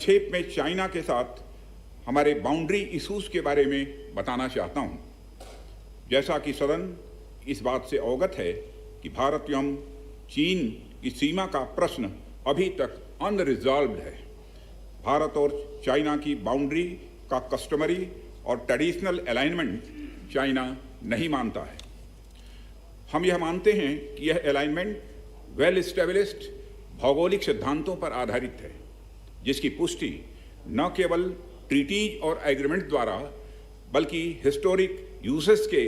संक्षेप में चाइना के साथ हमारे बाउंड्री इश्यूज के बारे में बताना चाहता हूं। जैसा कि सदन इस बात से अवगत है कि भारत एवं चीन की सीमा का प्रश्न अभी तक अनरिजॉल्व्ड है। भारत और चाइना की बाउंड्री का कस्टमरी और ट्रेडिशनल अलाइनमेंट चाइना नहीं मानता है। हम यह मानते हैं कि यह अलाइनमेंट वेल एस्टेब्लिश्ड भौगोलिक सिद्धांतों पर आधारित है, जिसकी पुष्टि न केवल ट्रीटीज और एग्रीमेंट द्वारा बल्कि हिस्टोरिक यूसेस के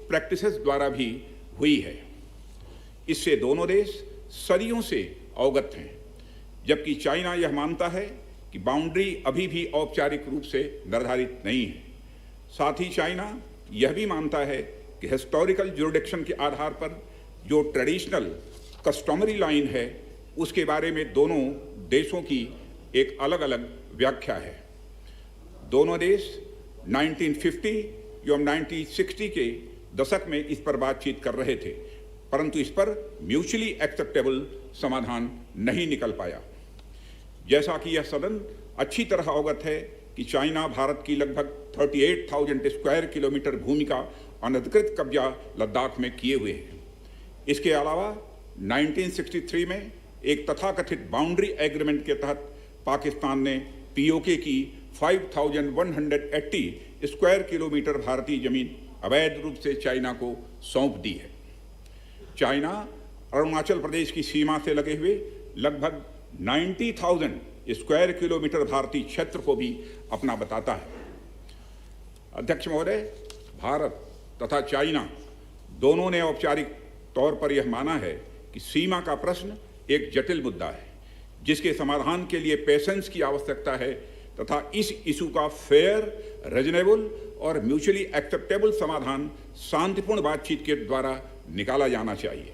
प्रैक्टिसेस द्वारा भी हुई है। इससे दोनों देश सदियों से अवगत हैं, जबकि चाइना यह मानता है कि बाउंड्री अभी भी औपचारिक रूप से निर्धारित नहीं है। साथ ही चाइना यह भी मानता है कि हिस्टोरिकल ज्यूरिडिक्शन के आधार पर जो ट्रेडिशनल कस्टमरी लाइन है, उसके बारे में दोनों देशों की एक अलग अलग व्याख्या है। दोनों देश 1950 एवं 1960 के दशक में इस पर बातचीत कर रहे थे, परंतु इस पर म्यूचुअली एक्सेप्टेबल समाधान नहीं निकल पाया। जैसा कि यह सदन अच्छी तरह अवगत है कि चाइना भारत की लगभग 38,000 स्क्वायर किलोमीटर भूमि का अनधिकृत कब्जा लद्दाख में किए हुए है। इसके अलावा 1963 में एक तथाकथित बाउंड्री एग्रीमेंट के तहत पाकिस्तान ने पीओके की 5,180 स्क्वायर किलोमीटर भारतीय जमीन अवैध रूप से चाइना को सौंप दी है। चाइना अरुणाचल प्रदेश की सीमा से लगे हुए लगभग 90,000 स्क्वायर किलोमीटर भारतीय क्षेत्र को भी अपना बताता है। अध्यक्ष महोदय, भारत तथा चाइना दोनों ने औपचारिक तौर पर यह माना है कि सीमा का प्रश्न एक जटिल मुद्दा है, जिसके समाधान के लिए पेशेंस की आवश्यकता है तथा इस इशू का फेयर, रीजनेबल और म्यूचुअली एक्सेप्टेबल समाधान शांतिपूर्ण बातचीत के द्वारा निकाला जाना चाहिए।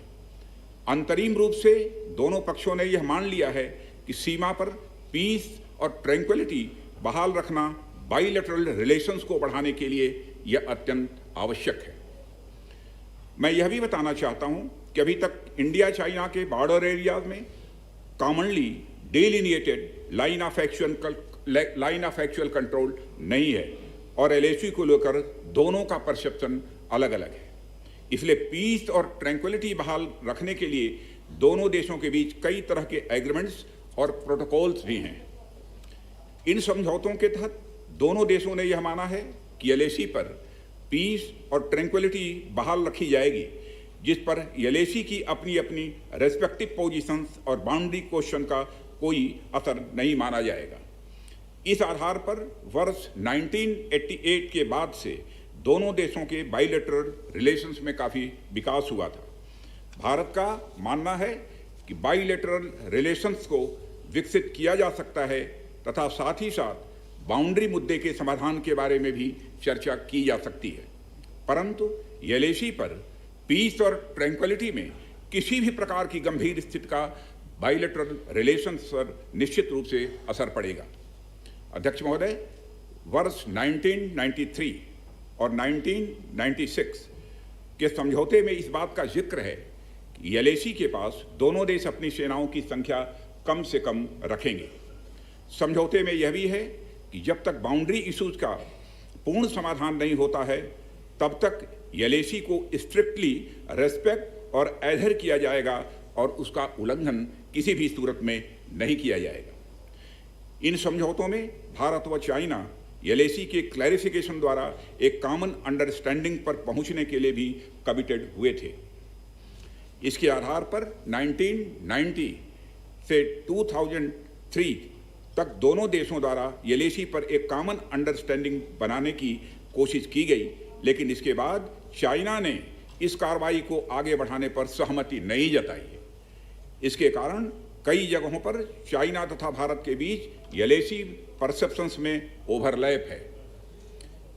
अंतरिम रूप से दोनों पक्षों ने यह मान लिया है कि सीमा पर पीस और ट्रैंक्विलिटी बहाल रखना बाइलेटरल रिलेशंस को बढ़ाने के लिए यह अत्यंत आवश्यक है। मैं यह भी बताना चाहता हूं कि अभी तक इंडिया चाइना के बॉर्डर एरियाज में commonly delineated line of actual control नहीं है और एलएसी को लेकर दोनों का परसेप्शन अलग अलग है। इसलिए पीस और ट्रैंक्विलिटी बहाल रखने के लिए दोनों देशों के बीच कई तरह के एग्रीमेंट्स और प्रोटोकॉल्स भी हैं। इन समझौतों के तहत दोनों देशों ने यह माना है कि एलएसी पर पीस और ट्रैंक्विलिटी बहाल रखी जाएगी, जिस पर एलएसी की अपनी अपनी रेस्पेक्टिव पोजीशंस और बाउंड्री क्वेश्चन का कोई असर नहीं माना जाएगा। इस आधार पर वर्ष 1988 के बाद से दोनों देशों के बाइलेटरल रिलेशंस में काफ़ी विकास हुआ था। भारत का मानना है कि बाइलेटरल रिलेशंस को विकसित किया जा सकता है तथा साथ ही साथ बाउंड्री मुद्दे के समाधान के बारे में भी चर्चा की जा सकती है, परंतु एलएसी पर पीस और ट्रैंक्विलिटी में किसी भी प्रकार की गंभीर स्थिति का बाइलेटरल रिलेशंस पर निश्चित रूप से असर पड़ेगा। अध्यक्ष महोदय, वर्ष 1993 और 1996 के समझौते में इस बात का जिक्र है कि एलएसी के पास दोनों देश अपनी सेनाओं की संख्या कम से कम रखेंगे। समझौते में यह भी है कि जब तक बाउंड्री इश्यूज का पूर्ण समाधान नहीं होता है, तब तक एलएसी को स्ट्रिक्टली रेस्पेक्ट और एडहेर किया जाएगा और उसका उल्लंघन किसी भी सूरत में नहीं किया जाएगा। इन समझौतों में भारत व चाइना एलएसी के क्लैरिफिकेशन द्वारा एक कॉमन अंडरस्टैंडिंग पर पहुंचने के लिए भी कमिटेड हुए थे। इसके आधार पर 1990 से 2003 तक दोनों देशों द्वारा एलएसी पर एक कॉमन अंडरस्टैंडिंग बनाने की कोशिश की गई, लेकिन इसके बाद चाइना ने इस कार्रवाई को आगे बढ़ाने पर सहमति नहीं जताई है। इसके कारण कई जगहों पर चाइना तथा भारत के बीच एलएसी परसेप्शंस में ओवरलैप है।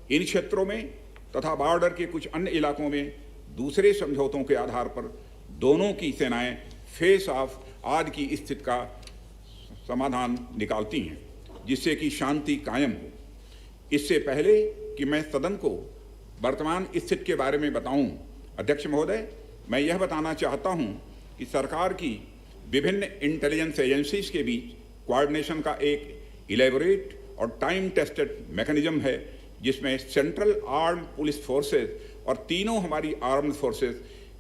इन क्षेत्रों में तथा बॉर्डर के कुछ अन्य इलाकों में दूसरे समझौतों के आधार पर दोनों की सेनाएं फेस ऑफ आदि की स्थिति का समाधान निकालती हैं, जिससे कि शांति कायम हो। इससे पहले कि मैं सदन को वर्तमान स्थिति के बारे में बताऊं, अध्यक्ष महोदय, मैं यह बताना चाहता हूं कि सरकार की विभिन्न इंटेलिजेंस एजेंसीज के बीच कोऑर्डिनेशन का एक इलेबोरेट और टाइम टेस्टेड मैकेनिज्म है जिसमें सेंट्रल आर्म्ड पुलिस फोर्सेस और तीनों हमारी आर्म्ड फोर्सेस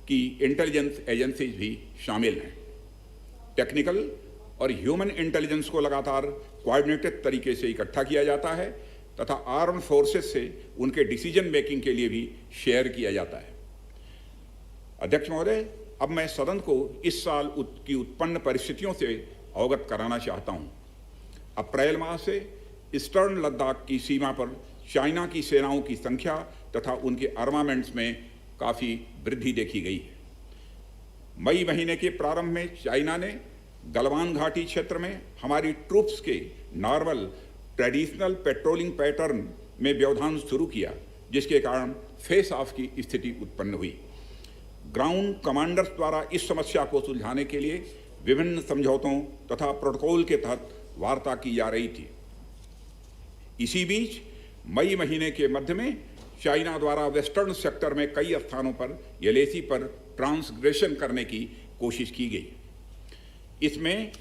की इंटेलिजेंस एजेंसीज भी शामिल हैं। टेक्निकल और ह्यूमन इंटेलिजेंस को लगातार कोऑर्डिनेटेड तरीके से इकट्ठा किया जाता है तथा आर्म्ड फोर्सेस से उनके डिसीजन मेकिंग के लिए भी शेयर किया जाता है। अध्यक्ष महोदय, अब मैं सदन को इस साल की उत्पन्न परिस्थितियों से अवगत कराना चाहता हूं। अप्रैल माह से ईस्टर्न लद्दाख की सीमा पर चाइना की सेनाओं की संख्या तथा उनके आर्मामेंट्स में काफ़ी वृद्धि देखी गई है। मई महीने के प्रारंभ में चाइना ने गलवान घाटी क्षेत्र में हमारी ट्रूप्स के नॉर्मल ट्रेडिशनल पेट्रोलिंग पैटर्न में व्यवधान शुरू किया, जिसके कारण फेस ऑफ की स्थिति उत्पन्न हुई। ग्राउंड कमांडर्स द्वारा इस समस्या को सुलझाने के लिए विभिन्न समझौतों तथा प्रोटोकॉल के तहत वार्ता की जा रही थी। इसी बीच मई महीने के मध्य में चाइना द्वारा वेस्टर्न सेक्टर में कई स्थानों पर एलएसी पर ट्रांसग्रेशन करने की कोशिश की गई। इसमें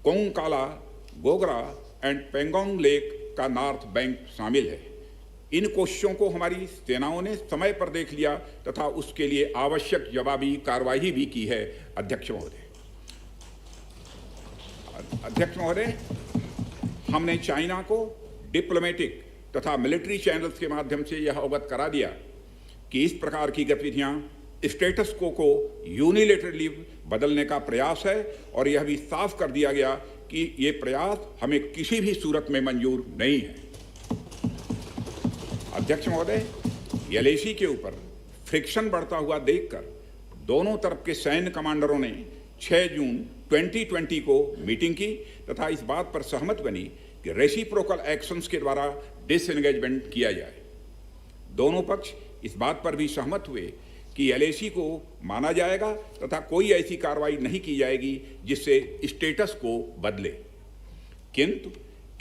कोंगकाला, गोगरा एंड पेंगोंग लेक का नॉर्थ बैंक शामिल है। इन कोशिशों को हमारी सेनाओं ने समय पर देख लिया तथा उसके लिए आवश्यक जवाबी कार्रवाई भी की है। अध्यक्ष महोदय, हमने चाइना को डिप्लोमेटिक तथा मिलिट्री चैनल्स के माध्यम से यह अवगत करा दिया कि इस प्रकार की गतिविधियां स्टेटस को यूनिलेटरली बदलने का प्रयास है और यह भी साफ कर दिया गया कि ये प्रयास हमें किसी भी सूरत में मंजूर नहीं है। अध्यक्ष महोदय, एलएसी के ऊपर फ्रिक्शन बढ़ता हुआ देखकर दोनों तरफ के सैन्य कमांडरों ने 6 जून 2020 को मीटिंग की तथा इस बात पर सहमत बनी कि रेसिप्रोकल एक्शंस के द्वारा डिसएंगेजमेंट किया जाए। दोनों पक्ष इस बात पर भी सहमत हुए कि एलएसी को माना जाएगा तथा कोई ऐसी कार्रवाई नहीं की जाएगी जिससे स्टेटस को बदले। किंतु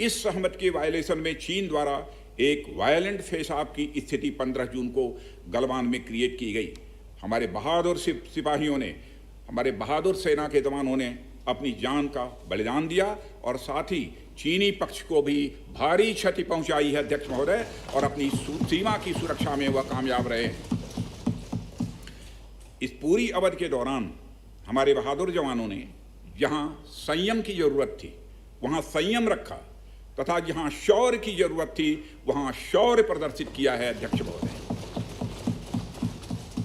इस सहमति के वायलेशन में चीन द्वारा एक वायलेंट फेस ऑफ की स्थिति 15 जून को गलवान में क्रिएट की गई। हमारे बहादुर सिपाहियों ने, हमारे बहादुर सेना के जवानों ने अपनी जान का बलिदान दिया और साथ ही चीनी पक्ष को भी भारी क्षति पहुंचाई है। अध्यक्ष महोदय, और अपनी सीमा की सुरक्षा में वह कामयाब रहे। इस पूरी अवधि के दौरान हमारे बहादुर जवानों ने जहां संयम की जरूरत थी वहां संयम रखा तथा जहां शौर्य की जरूरत थी वहां शौर्य प्रदर्शित किया है। अध्यक्ष महोदय,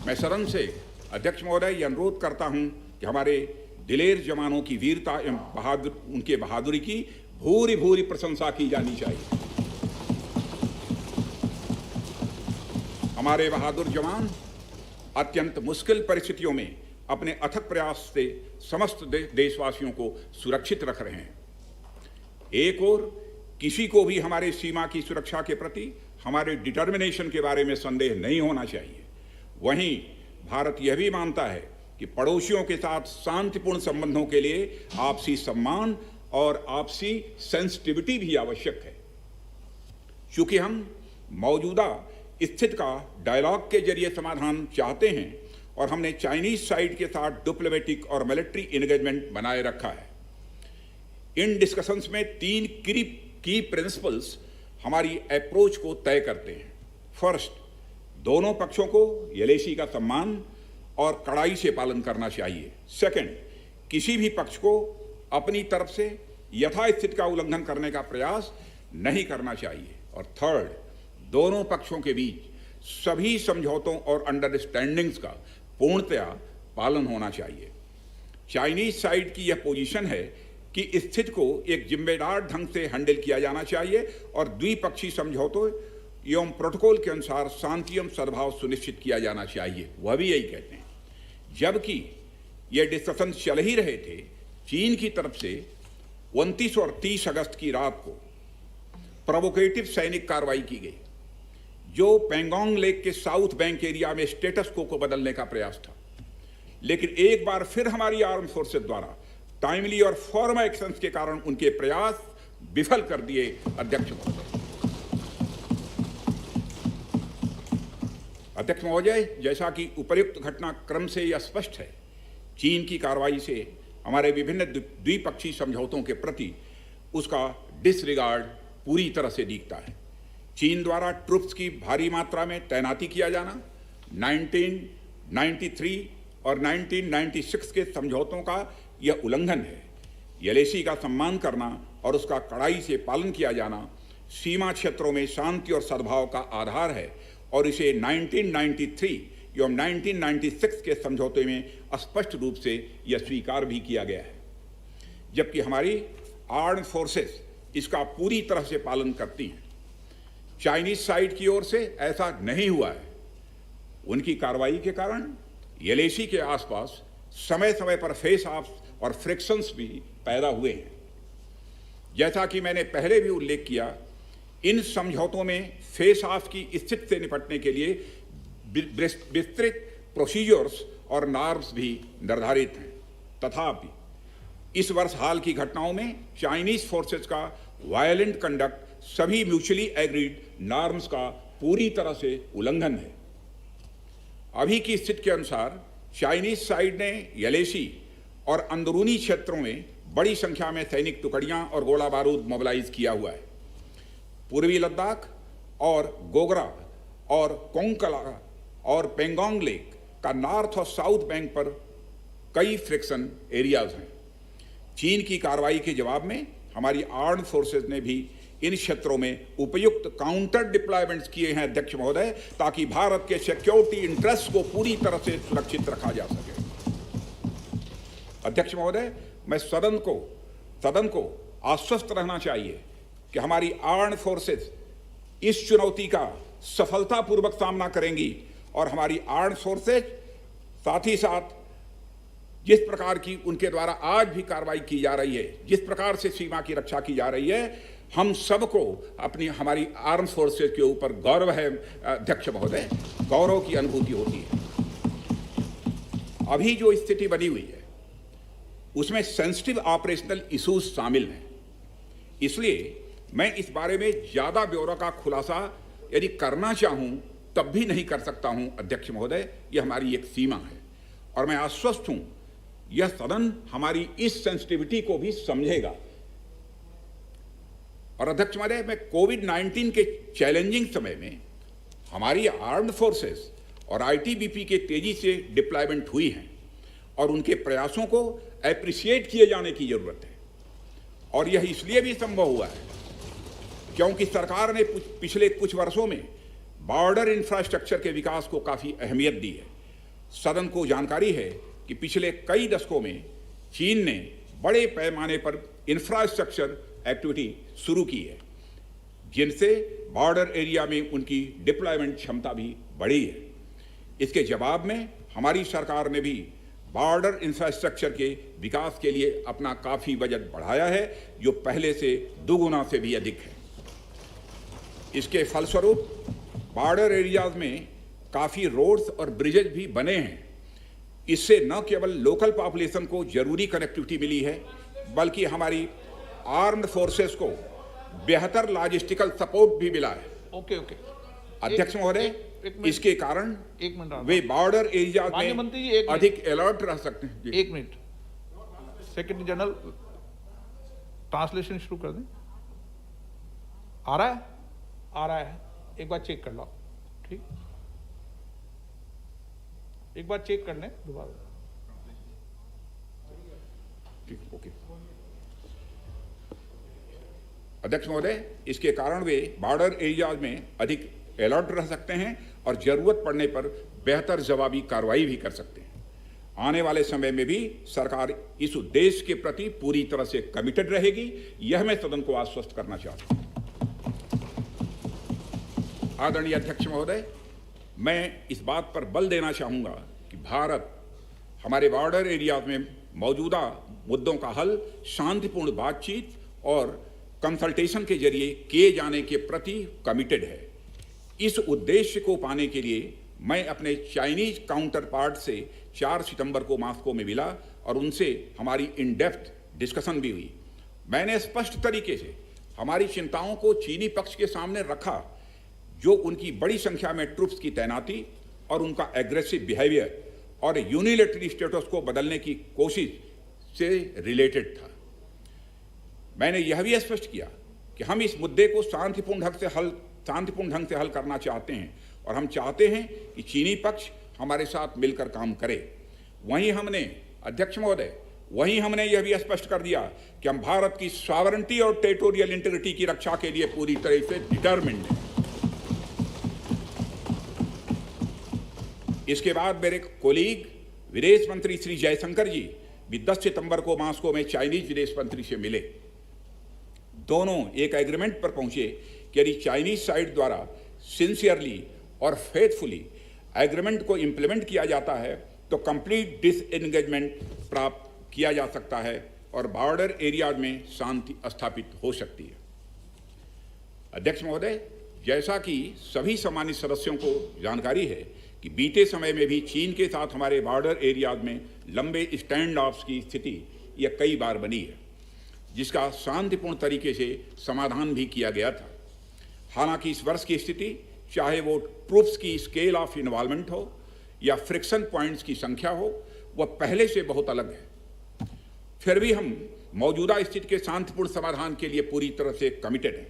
मैं सदन से अध्यक्ष महोदय यह अनुरोध करता हूं कि हमारे दिलेर जवानों की वीरता एवं उनके बहादुरी की भूरी भूरी प्रशंसा की जानी चाहिए। हमारे बहादुर जवान अत्यंत मुश्किल परिस्थितियों में अपने अथक प्रयास से समस्त देशवासियों को सुरक्षित रख रहे हैं। एक ओर किसी को भी हमारे सीमा की सुरक्षा के प्रति हमारे डिटर्मिनेशन के बारे में संदेह नहीं होना चाहिए। वहीं भारत यह भी मानता है कि पड़ोसियों के साथ शांतिपूर्ण संबंधों के लिए आपसी सम्मान और आपसी सेंसिटिविटी भी आवश्यक है। चूंकि हम मौजूदा स्थिति का डायलॉग के जरिए समाधान चाहते हैं और हमने चाइनीज साइड के साथ डिप्लोमेटिक और मिलिट्री एंगेजमेंट बनाए रखा है। इन डिस्कशंस में 3 की प्रिंसिपल्स हमारी अप्रोच को तय करते हैं। फर्स्ट, दोनों पक्षों को एलएसी का सम्मान और कड़ाई से पालन करना चाहिए। सेकंड, किसी भी पक्ष को अपनी तरफ से यथास्थिति का उल्लंघन करने का प्रयास नहीं करना चाहिए। और थर्ड, दोनों पक्षों के बीच सभी समझौतों और अंडरस्टैंडिंग्स का पूर्णतया पालन होना चाहिए। चाइनीज साइड की यह पोजीशन है कि स्थिति को एक जिम्मेदार ढंग से हैंडल किया जाना चाहिए और द्विपक्षीय समझौतों एवं प्रोटोकॉल के अनुसार शांति एवं सद्भाव सुनिश्चित किया जाना चाहिए। वह भी यही कहते हैं। जबकि ये डिस्कशन चल ही रहे थे, चीन की तरफ से 29 और 30 अगस्त की रात को प्रोवोकेटिव सैनिक कार्रवाई की गई, जो पेंगोंग लेक के साउथ बैंक एरिया में स्टेटस को बदलने का प्रयास था। लेकिन एक बार फिर हमारी आर्म फोर्सेस द्वारा टाइमली और फॉर्म एक्शंस के कारण उनके प्रयास विफल कर दिए। अध्यक्ष महोदय, जैसा कि उपर्युक्त घटनाक्रम से यह स्पष्ट है, चीन की कार्रवाई से हमारे विभिन्न द्विपक्षीय समझौतों के प्रति उसका डिसरिगार्ड पूरी तरह से दिखता है। चीन द्वारा ट्रुप्स की भारी मात्रा में तैनाती किया जाना 1993 और 1996 के समझौतों का यह उल्लंघन है। एलएसी का सम्मान करना और उसका कड़ाई से पालन किया जाना सीमा क्षेत्रों में शांति और सद्भाव का आधार है और इसे 1993 एवं 1996 के समझौते में स्पष्ट रूप से यह स्वीकार भी किया गया है, जबकि हमारी आर्म्ड फोर्सेस इसका पूरी तरह से पालन करती हैं। चाइनीज साइड की ओर से ऐसा नहीं हुआ है। उनकी कार्रवाई के कारण एलएसी के आसपास समय समय पर फेस ऑफ और फ्रिक्शंस भी पैदा हुए हैं। जैसा कि मैंने पहले भी उल्लेख किया, इन समझौतों में फेस ऑफ की स्थिति से निपटने के लिए विस्तृत प्रोसीजर्स और नॉर्म्स भी निर्धारित हैं। तथापि इस वर्ष हाल की घटनाओं में चाइनीज फोर्सेस का वायलेंट कंडक्ट सभी म्यूचुअली एग्रीड नॉर्म्स का पूरी तरह से उल्लंघन है। अभी की स्थिति के अनुसार चाइनीज साइड ने एलएसी और अंदरूनी क्षेत्रों में बड़ी संख्या में सैनिक टुकड़ियां और गोला बारूद मोबिलाइज किया हुआ है। पूर्वी लद्दाख और गोगरा और कोंकला और पेंगोंग लेक का नॉर्थ और साउथ बैंक पर कई फ्रिक्शन एरियाज हैं। चीन की कार्रवाई के जवाब में हमारी आर्म्ड फोर्सेज ने भी इन क्षेत्रों में उपयुक्त काउंटर डिप्लॉयमेंट्स किए हैं अध्यक्ष महोदय, ताकि भारत के सिक्योरिटी इंटरेस्ट को पूरी तरह से सुरक्षित रखा जा सके। अध्यक्ष महोदय, मैं सदन को आश्वस्त रहना चाहिए कि हमारी आर्म्ड फोर्सेस इस चुनौती का सफलतापूर्वक सामना करेंगी और हमारी आर्म्ड फोर्सेस साथ ही साथ जिस प्रकार की उनके द्वारा आज भी कार्रवाई की जा रही है, जिस प्रकार से सीमा की रक्षा की जा रही है, हम सबको हमारी आर्म फोर्सेस के ऊपर गौरव है अध्यक्ष महोदय, गौरव की अनुभूति होती है। अभी जो स्थिति बनी हुई है उसमें सेंसिटिव ऑपरेशनल इश्यूज शामिल हैं, इसलिए मैं इस बारे में ज्यादा ब्यौरा का खुलासा यदि करना चाहूं तब भी नहीं कर सकता हूं अध्यक्ष महोदय, यह हमारी एक सीमा है और मैं आश्वस्त हूं यह सदन हमारी इस सेंसिटिविटी को भी समझेगा। और अध्यक्ष महोदय, मैं कोविड-19 के चैलेंजिंग समय में हमारी आर्म्ड फोर्सेस और आईटीबीपी के तेजी से डिप्लॉयमेंट हुई हैं और उनके प्रयासों को एप्रिशिएट किए जाने की जरूरत है। और यह इसलिए भी संभव हुआ है क्योंकि सरकार ने पिछले कुछ वर्षों में बॉर्डर इंफ्रास्ट्रक्चर के विकास को काफी अहमियत दी है। सदन को जानकारी है कि पिछले कई दशकों में चीन ने बड़े पैमाने पर इंफ्रास्ट्रक्चर एक्टिविटी शुरू की है, जिनसे बॉर्डर एरिया में उनकी डिप्लॉयमेंट क्षमता भी बढ़ी है। इसके जवाब में हमारी सरकार ने भी बॉर्डर इंफ्रास्ट्रक्चर के विकास के लिए अपना काफी बजट बढ़ाया है, जो पहले से दोगुना से भी अधिक है। इसके फलस्वरूप बॉर्डर एरियाज में काफी रोड्स और ब्रिजेज भी बने हैं। इससे न केवल लोकल पॉपुलेशन को जरूरी कनेक्टिविटी मिली है, बल्कि हमारी आर्म्ड फोर्सेस को बेहतर लॉजिस्टिकल सपोर्ट भी मिला है। ओके अध्यक्ष महोदय, इसके कारण वे बॉर्डर एरिया में अधिक अलर्ट रह सकते हैं। एक मिनट, सेक्रेटरी जनरल ट्रांसलेशन शुरू कर दें। आ रहा है, एक बार चेक कर लो। ठीक, एक बार चेक कर लें दोबारा। ठीक, ओके। अध्यक्ष महोदय, इसके कारण वे बॉर्डर एरिया में अधिक अलर्ट रह सकते हैं और जरूरत पड़ने पर बेहतर जवाबी कार्रवाई भी कर सकते हैं। आने वाले समय में भी सरकार इस उद्देश्य के प्रति पूरी तरह से कमिटेड रहेगी, यह मैं सदन को आश्वस्त करना चाहता हूं। आदरणीय अध्यक्ष महोदय, मैं इस बात पर बल देना चाहूंगा कि भारत हमारे बॉर्डर एरिया में मौजूदा मुद्दों का हल शांतिपूर्ण बातचीत और कंसल्टेशन के जरिए किए जाने के प्रति कमिटेड है। इस उद्देश्य को पाने के लिए मैं अपने चाइनीज काउंटर पार्ट से 4 सितंबर को मॉस्को में मिला और उनसे हमारी इन डेप्थ डिस्कशन भी हुई। मैंने स्पष्ट तरीके से हमारी चिंताओं को चीनी पक्ष के सामने रखा, जो उनकी बड़ी संख्या में ट्रूप्स की तैनाती और उनका एग्रेसिव बिहेवियर और यूनिलैटरल स्टेटस को बदलने की कोशिश से रिलेटेड था। मैंने यह भी स्पष्ट किया कि हम इस मुद्दे को शांतिपूर्ण ढंग से हल करना चाहते हैं और हम चाहते हैं कि चीनी पक्ष हमारे साथ मिलकर काम करे। वहीं हमने, अध्यक्ष महोदय, यह भी स्पष्ट कर दिया कि हम भारत की सॉवरेनिटी और टेरिटोरियल इंटीग्रिटी की रक्षा के लिए पूरी तरह से डिटरमिन्ड हैं। इसके बाद मेरे कोलीग विदेश मंत्री श्री जयशंकर जी भी 10 सितंबर को मॉस्को में चाइनीज विदेश मंत्री से मिले। दोनों एक एग्रीमेंट पर पहुंचे कि यदि चाइनीज साइड द्वारा सिंसियरली और फेथफुली एग्रीमेंट को इंप्लीमेंट किया जाता है तो कंप्लीट डिसएंगेजमेंट प्राप्त किया जा सकता है और बॉर्डर एरियाज में शांति स्थापित हो सकती है। अध्यक्ष महोदय, जैसा कि सभी सम्मानित सदस्यों को जानकारी है कि बीते समय में भी चीन के साथ हमारे बॉर्डर एरियाज में लंबे स्टैंड ऑफ्स की स्थिति यह कई बार बनी है, जिसका शांतिपूर्ण तरीके से समाधान भी किया गया था। हालांकि इस वर्ष की स्थिति, चाहे वो ट्रूप्स की स्केल ऑफ इन्वॉल्वमेंट हो या फ्रिक्शन पॉइंट्स की संख्या हो, वह पहले से बहुत अलग है। फिर भी हम मौजूदा स्थिति के शांतिपूर्ण समाधान के लिए पूरी तरह से कमिटेड हैं।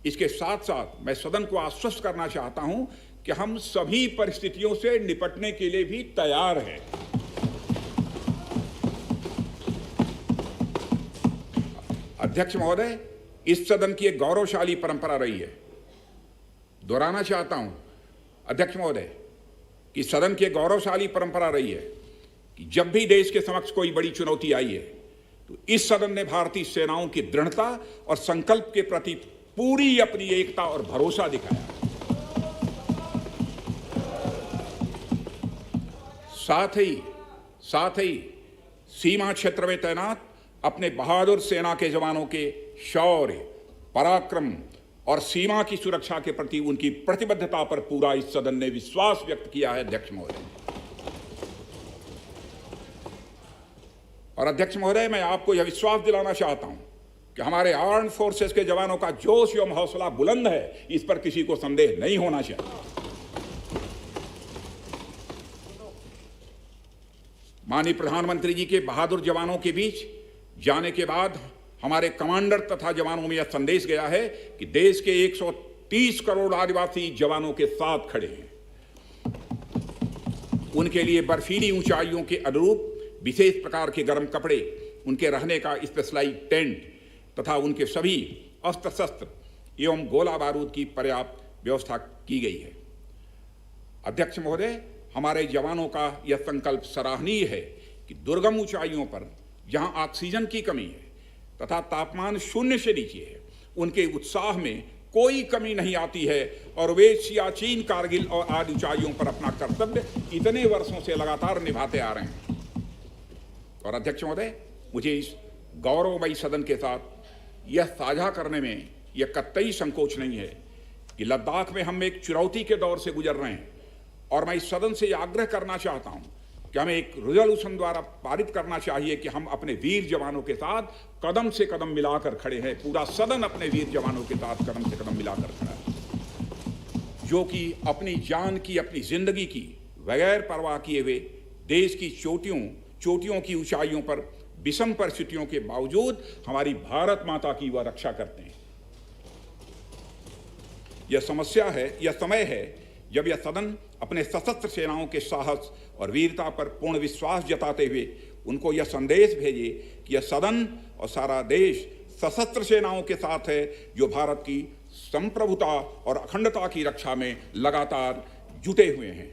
इसके साथ साथ मैं सदन को आश्वस्त करना चाहता हूं कि हम सभी परिस्थितियों से निपटने के लिए भी तैयार हैं। अध्यक्ष महोदय, इस सदन की एक गौरवशाली परंपरा रही है। दोहराना चाहता हूं अध्यक्ष महोदय कि सदन की एक गौरवशाली परंपरा रही है कि जब भी देश के समक्ष कोई बड़ी चुनौती आई है तो इस सदन ने भारतीय सेनाओं की दृढ़ता और संकल्प के प्रति पूरी अपनी एकता और भरोसा दिखाया। साथ ही सीमा क्षेत्र में तैनात अपने बहादुर सेना के जवानों के शौर्य, पराक्रम और सीमा की सुरक्षा के प्रति उनकी प्रतिबद्धता पर पूरा इस सदन ने विश्वास व्यक्त किया है। अध्यक्ष महोदय और अध्यक्ष महोदय, मैं आपको यह विश्वास दिलाना चाहता हूं कि हमारे आर्म्ड फोर्सेस के जवानों का जोश एवं हौसला बुलंद है, इस पर किसी को संदेह नहीं होना चाहिए। माननीय प्रधानमंत्री जी के बहादुर जवानों के बीच जाने के बाद हमारे कमांडर तथा जवानों में यह संदेश गया है कि देश के 130 करोड़ आदिवासी जवानों के साथ खड़े हैं। उनके लिए बर्फीली ऊंचाइयों के अनुरूप विशेष प्रकार के गर्म कपड़े, उनके रहने का स्पेशलाइज्ड टेंट तथा उनके सभी अस्त्र शस्त्र एवं गोला बारूद की पर्याप्त व्यवस्था की गई है। अध्यक्ष महोदय, हमारे जवानों का यह संकल्प सराहनीय है कि दुर्गम ऊंचाइयों पर जहां ऑक्सीजन की कमी है तथा तापमान 0 से नीचे है, उनके उत्साह में कोई कमी नहीं आती है और वे सियाचिन, कारगिल और आदि ऊंचाइयों पर अपना कर्तव्य इतने वर्षों से लगातार निभाते आ रहे हैं। और अध्यक्ष महोदय, मुझे इस गौरवमयी सदन के साथ यह साझा करने में यह कतई संकोच नहीं है कि लद्दाख में हम एक चुनौती के दौर से गुजर रहे हैं और मैं इस सदन से यह आग्रह करना चाहता हूं कि हमें एक रेजोल्यूशन द्वारा पारित करना चाहिए कि हम अपने वीर जवानों के साथ कदम से कदम मिलाकर खड़े हैं। पूरा सदन अपने वीर जवानों के साथ कदम से कदम मिलाकर खड़ा है, जो कि अपनी जान की, अपनी जिंदगी की बगैर परवाह किए हुए देश की चोटियों की ऊंचाइयों पर विषम परिस्थितियों के बावजूद हमारी भारत माता की वह रक्षा करते हैं। यह समय है जब यह सदन अपने सशस्त्र सेनाओं के साहस और वीरता पर पूर्ण विश्वास जताते हुए उनको यह संदेश भेजे कि यह सदन और सारा देश सशस्त्र सेनाओं के साथ है, जो भारत की संप्रभुता और अखंडता की रक्षा में लगातार जुटे हुए हैं।